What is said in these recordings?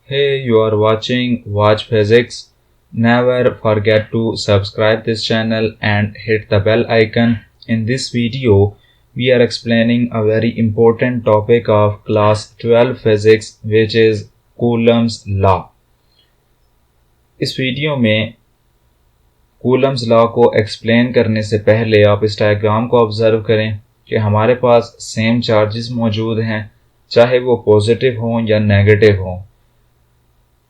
Hey, you are watching Watch Physics. Never forget to subscribe this channel and hit the bell icon. In this video, we are explaining a very important topic of class 12 physics, which is Coulomb's law. इस video में Coulomb's law को explain करने से पहले आप इस diagram को observe करें कि हमारे पास सेम चार्जेस मौजूद हैं, चाहे वो पॉजिटिव हों या नेगेटिव हों,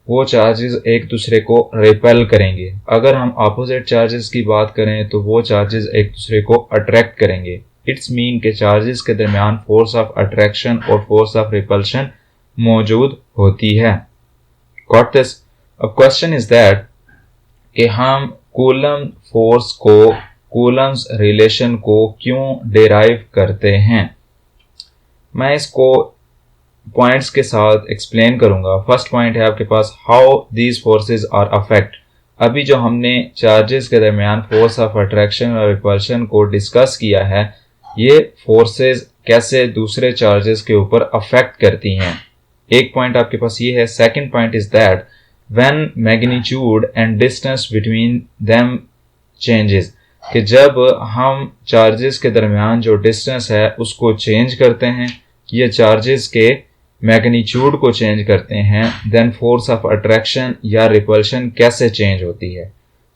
वो चार्जेस एक दूसरे को रिपेल करेंगे। अगर हम अपोजिट चार्जेस की बात करें तो वो चार्जेस एक दूसरे को अट्रैक्ट करेंगे। इट्स मीन के चार्जेस के दरमियान फोर्स ऑफ अट्रैक्शन और फोर्स ऑफ रिपल्शन मौजूद होती है। Got this? अब क्वेश्चन इज दैट कि हम कूलम फोर्स को, कूलम्स रिलेशन को क्यों डिराइव करते हैं। मैं इसको पॉइंट्स के साथ एक्सप्लेन करूंगा। फर्स्ट पॉइंट है आपके पास, how these forces are affect. अभी जो हमने चार्जेस के दरमियान फोर्स ऑफ अट्रैक्शन और रिपल्शन को डिस्कस किया है, ये फोर्सेस कैसे दूसरे चार्जेस के ऊपर अफेक्ट करती हैं। एक पॉइंट आपके पास ये है। Second point is that when magnitude and distance between them changes, कि जब हम चार्जेस के दरमियान जो डिस्टेंस है उसको चेंज करते हैं, ये चार्जेस के मैग्नीट्यूड को चेंज करते हैं, देन फोर्स ऑफ अट्रैक्शन या रिपल्शन कैसे चेंज होती है।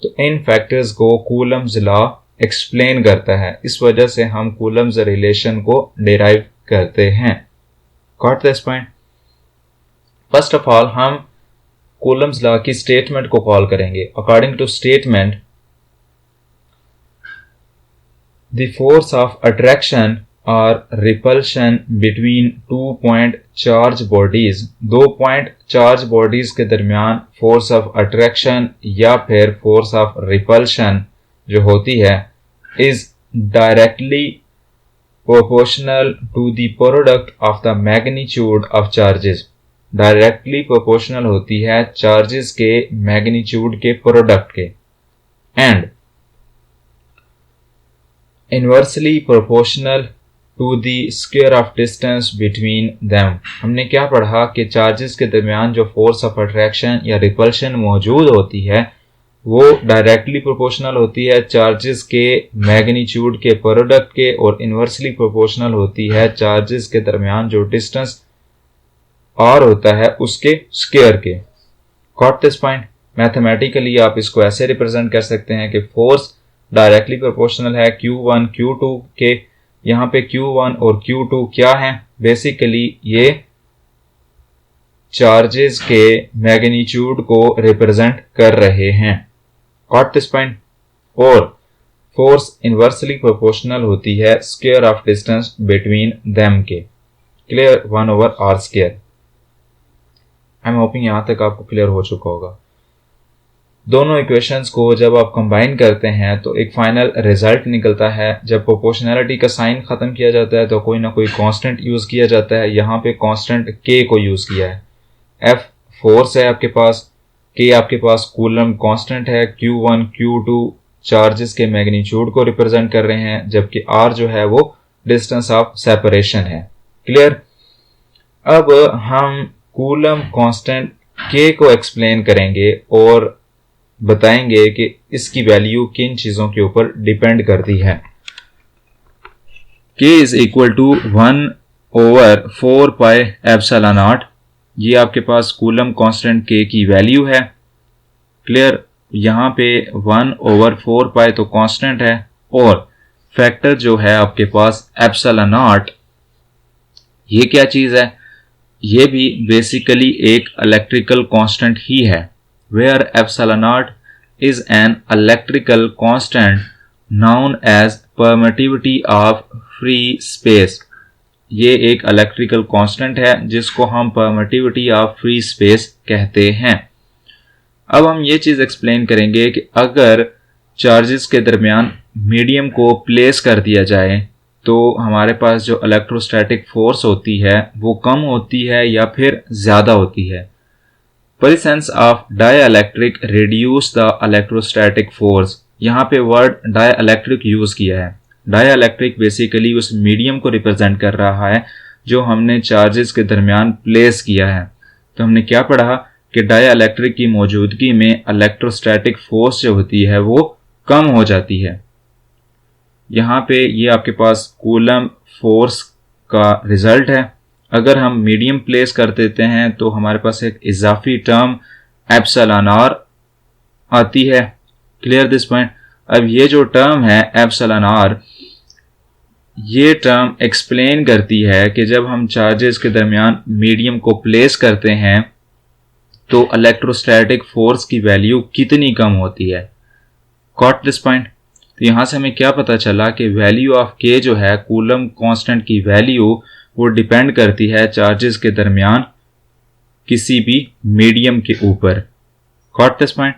तो इन फैक्टर्स को कूलम्स लॉ एक्सप्लेन करता है। इस वजह से हम कूलम्स रिलेशन को डिराइव करते हैं। Got this point? First of all हम कूलम्स लॉ की स्टेटमेंट को कॉल करेंगे। According to statement, the force of attraction और repulsion between 2 point charge bodies, 2 point charge bodies के दरमियान फोर्स ऑफ अट्रैक्शन या फिर फोर्स ऑफ रिपल्शन जो होती है, is directly proportional to the product of the magnitude of charges. Directly proportional होती है चार्जेस के मैग्नीट्यूड के प्रोडक्ट के, and inversely proportional to the square of distance between them. हमने क्या पढ़ा कि चार्जेस के दरमियान जो फोर्स ऑफ अट्रैक्शन या रिपल्शन मौजूद होती है वो डायरेक्टली प्रोपोर्शनल होती है चार्जेस के मैग्नीट्यूड के प्रोडक्ट के, और इनवर्सली प्रोपोर्शनल होती है चार्जेस के दरमियान जो डिस्टेंस और होता है उसके स्क्वायर के। Got this point? मैथमेटिकली आप इसको ऐसे रिप्रेजेंट कर सकते हैं कि फोर्स डायरेक्टली प्रोपोर्शनल है Q1 Q2 के। यहाँ पे Q1 और Q2 क्या है? बेसिकली ये चार्जेस के मैग्नीट्यूड को रिप्रेजेंट कर रहे हैं। Got this point? और फोर्स इनवर्सली प्रोपोर्शनल होती है square of distance between them के। Clear? 1/r²। I am hoping यहां तक आपको क्लियर हो चुका होगा। दोनों इक्वेशंस को जब आप कंबाइन करते हैं तो एक फाइनल रिजल्ट निकलता है। जब प्रोपोर्शनैलिटी का साइन खत्म किया जाता है तो कोई ना कोई कांस्टेंट यूज किया जाता है। यहाँ पे कांस्टेंट k को यूज किया है। F फोर्स है आपके पास, k आपके पास कूलम कांस्टेंट है, Q1 Q2 चार्जेस के मैग्नीट्यूड को रिप्रेजेंट कर रहे हैं, जबकि r जो है वो डिस्टेंस ऑफ सेपरेशन है। क्लियर? अब हम कूलम कांस्टेंट k को एक्सप्लेन करेंगे और बताएंगे कि इसकी वैल्यू किन चीजों के ऊपर डिपेंड करती है। k is equal to 1/4 pi epsilon naught. ये आपके पास कूलम कांस्टेंट k की वैल्यू है। क्लियर? यहाँ पे 1/4 पाई तो कांस्टेंट है, और फैक्टर जो है आपके पास एप्सिलॉन नॉट, ये क्या चीज है? ये भी बेसिकली एक इलेक्ट्रिकल कांस्टेंट ही है, where epsilon naught is an electrical constant known as permittivity of free space। ये एक इलेक्ट्रिकल कांस्टेंट है जिसको हम permittivity of free space कहते हैं। अब हम ये चीज एक्सप्लेन करेंगे कि अगर चार्जेस के दरमियान मीडियम को प्लेस कर दिया जाए तो हमारे पास जो इलेक्ट्रोस्टैटिक फोर्स होती है वो कम होती है या फिर ज्यादा होती है। Presence of dielectric reduce the electrostatic force। यहाँ पे वर्ड डाइलेक्ट्रिक यूज किया है। डाइलेक्ट्रिक बेसिकली उस मीडियम को रिप्रेजेंट कर रहा है जो हमने चार्जेस के दरमियान प्लेस किया है। तो हमने क्या पढ़ा कि डाइइलेक्ट्रिक की मौजूदगी में इलेक्ट्रोस्टैटिक फोर्स जो होती है वो कम हो जाती है। यहाँ पे ये आपके पास कूलम फोर्स का रिजल्ट है। अगर हम मीडियम प्लेस कर देते हैं तो हमारे पास एक इजाफी टर्म एप्सिलॉन आर आती है। Clear this point. अब ये जो टर्म है एप्सिलॉन आर, ये टर्म एक्सप्लेन करती है कि जब हम चार्जेस के दरमियान मीडियम को प्लेस करते हैं तो इलेक्ट्रोस्टैटिक फोर्स की वैल्यू कितनी कम होती है। Got this point. तो यहां से हमें क्या पता चला कि वैल्यू ऑफ के जो है कूलम कांस्टेंट की वैल्यू वो डिपेंड करती है चार्जेस के दरमियान किसी भी मीडियम के ऊपर। Got this point.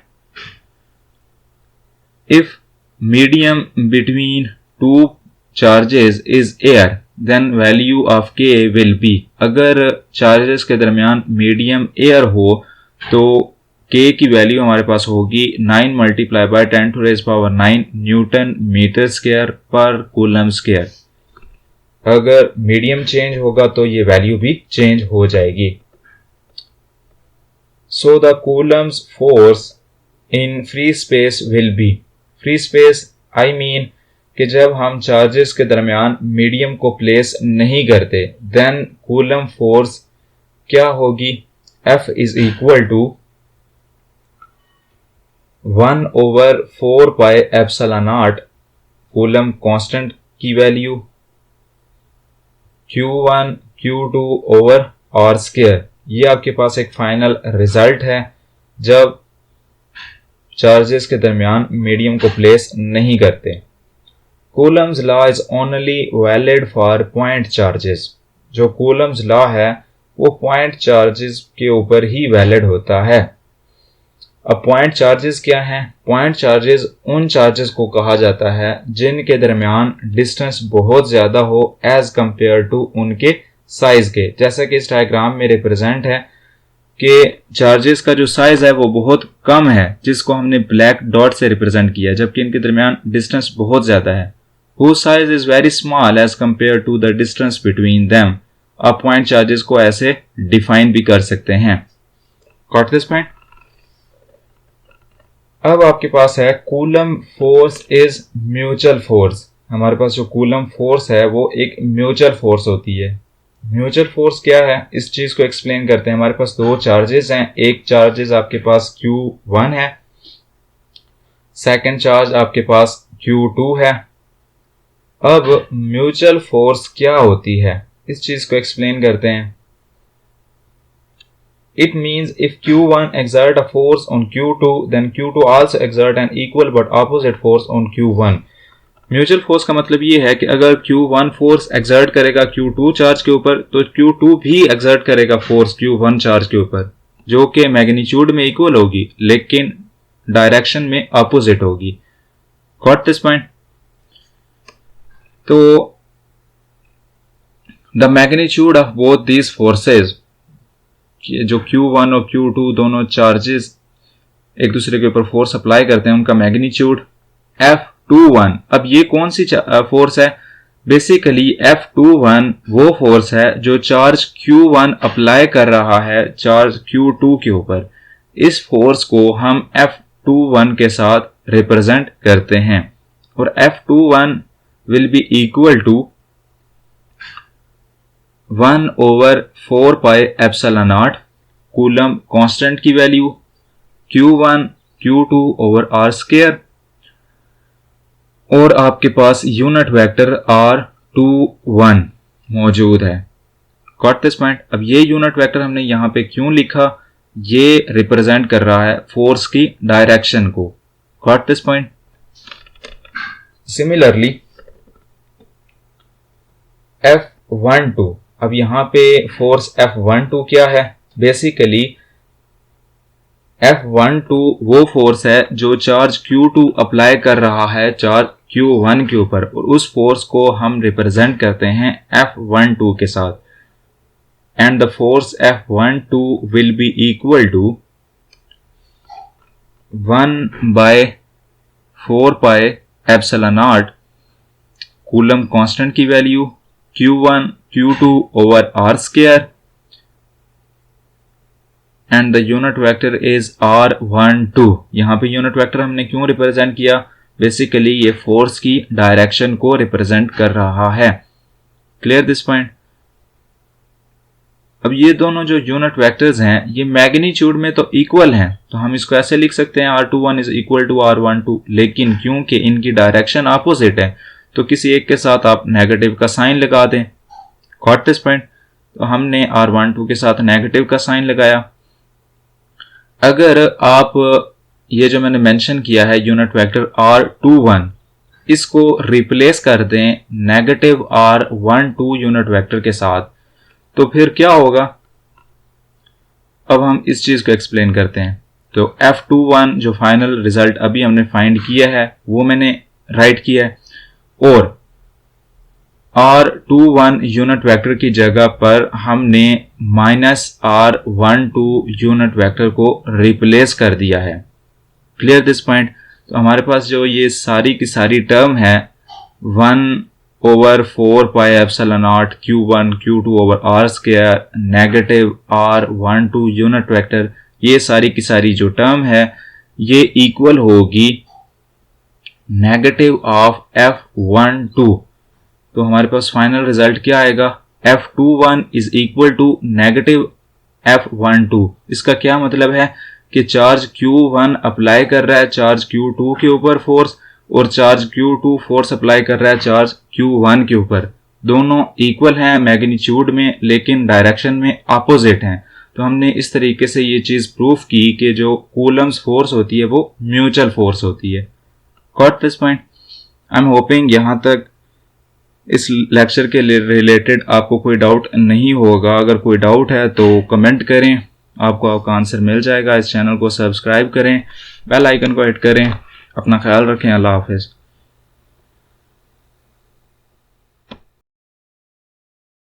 If medium between two charges is air then value of k will be, अगर चार्जेस के दरमियान मीडियम एयर हो तो के की वैल्यू हमारे पास होगी 9 multiply by 10⁻⁹ newton metre square पर कूलम स्क्वायर। अगर मीडियम चेंज होगा तो ये वैल्यू भी चेंज हो जाएगी। So the coulomb's force in free space will be, free space I mean कि जब हम चार्जेस के दरमियान मीडियम को प्लेस नहीं करते देन कूलम फोर्स क्या होगी, F is equal to 1/4πε0 Coulomb constant की value Q1 Q2 over R square. ये आपके पास एक फाइनल रिजल्ट है जब चार्जेस के दरमियान मीडियम को प्लेस नहीं करते। Coulomb's law is only valid for point charges. जो कूलम्स लॉ है वो पॉइंट चार्जेस के ऊपर ही वैलिड होता है। अब पॉइंट चार्जेस क्या हैं? पॉइंट चार्जेस उन चार्जेस को कहा जाता है जिनके दरमियान डिस्टेंस बहुत ज्यादा हो एज कंपेयर टू उनके साइज के। जैसा कि इस डायग्राम में रिप्रेजेंट है कि चार्जेस का जो साइज है वो बहुत कम है जिसको हमने ब्लैक डॉट से रिप्रेजेंट किया, जबकि इनके दरमियान डिस्टेंस बहुत ज्यादा है। whose size is very small as compared to the distance between them। आप पॉइंट चार्जेस को ऐसे डिफाइन भी कर सकते हैं। Got this point. अब आपके पास है coulomb force is mutual force. हमारे पास जो कूलम फोर्स है वो एक म्यूचुअल फोर्स होती है। म्यूचुअल फोर्स क्या है इस चीज को एक्सप्लेन करते हैं। हमारे पास दो चार्जेस हैं, एक चार्जेस आपके पास Q1 है, सेकंड चार्ज आपके पास Q2 है। अब म्यूचुअल फोर्स क्या होती है इस चीज को एक्सप्लेन करते हैं। It means if Q1 exert a force on Q2 then Q2 also exert an equal but opposite force on Q1। Mutual force का मतलब ये है कि अगर Q1 फोर्स एक्सर्ट करेगा Q2 चार्ज के ऊपर तो Q2 भी एक्सर्ट करेगा फोर्स Q1 चार्ज के ऊपर, जो कि मैग्नीट्यूड में इक्वल होगी लेकिन डायरेक्शन में अपोजिट होगी। Got this point. तो the magnitude of both these forces, जो Q1 और Q2 दोनों चार्जेस एक दूसरे के ऊपर फोर्स अप्लाई करते हैं, उनका मैग्नीट्यूड F21। अब ये कौन सी फोर्स है? बेसिकली F21 वो फोर्स है जो चार्ज Q1 अप्लाई कर रहा है चार्ज Q2 के ऊपर। इस फोर्स को हम F21 के साथ रिप्रेजेंट करते हैं और F21 will be equal to 1/4πε0 Coulomb constant की value Q1 Q2 over R square और आपके पास यूनिट वेक्टर R21 मौजूद है। Got this point. अब ये यूनिट वेक्टर हमने यहां पे क्यों लिखा? ये रिप्रेजेंट कर रहा है फोर्स की डायरेक्शन को। Got this point. Similarly F12, अब यहां पे फोर्स F12 क्या है? बेसिकली F12 वो फोर्स है जो चार्ज Q2 अप्लाई कर रहा है चार्ज Q1 के ऊपर और उस फोर्स को हम रिप्रेजेंट करते हैं F12 के साथ। And the force F12 will be equal to 1/4πε0 Coulomb constant की value Q1 Q2 over R square and the unit vector is r12। यहाँ पे यूनिट वेक्टर हमने क्यों रिप्रेजेंट किया? बेसिकली ये फोर्स की डायरेक्शन को रिप्रेजेंट कर रहा है। Clear this point? अब ये दोनों जो यूनिट वेक्टर्स हैं ये मैग्नीट्यूड में तो इक्वल हैं, तो हम इसको ऐसे लिख सकते हैं r21 is equal to r12, लेकिन क्योंकि इनकी डायरेक्शन अपोजिट है तो किसी एक के साथ आप नेगेटिव का साइन लगा दें। Got this point? तो हमने r12 के साथ नेगेटिव का साइन लगाया। अगर आप ये जो मैंने मेंशन किया है यूनिट वेक्टर r21 इसको रिप्लेस कर दें नेगेटिव r12 यूनिट वेक्टर के साथ, तो फिर क्या होगा? अब हम इस चीज को एक्सप्लेन करते हैं। तो F21 जो फाइनल रिजल्ट अभी हमने फाइंड किया है वो मैंने राइट किया है, और R21 यूनिट वेक्टर की जगह पर हमने -R12 यूनिट वेक्टर को रिप्लेस कर दिया है। Clear this point? तो हमारे पास जो ये सारी की सारी टर्म है 1/4 pi epsilon not Q1 Q2 over R square negative R12 unit vector, ये सारी की सारी जो टर्म है ये इक्वल होगी नेगेटिव ऑफ F12। तो हमारे पास फाइनल रिजल्ट क्या आएगा? F21 is equal to negative F12। इसका क्या मतलब है कि चार्ज Q1 अप्लाई कर रहा है चार्ज Q2 के ऊपर फोर्स, और चार्ज Q2 फोर्स अप्लाई कर रहा है चार्ज Q1 के ऊपर। दोनों इक्वल हैं मैग्नीट्यूड में, लेकिन डायरेक्शन में अपोजिट हैं। तो हमने इस तरीके से ये चीज प्रूफ की कि जो कूलम्स फोर्स होती है वो म्यूचुअल फोर्स होती है। Got this point? I am hopping यहाँ तक इस लेक्चर के रिलेटेड आपको कोई डाउट नहीं होगा। अगर कोई डाउट है तो कमेंट करें, आपको आपका आंसर मिल जाएगा। इस चैनल को सब्सक्राइब करें, बेल आइकन को हिट करें। अपना ख्याल रखें। अल्लाह हाफिज़।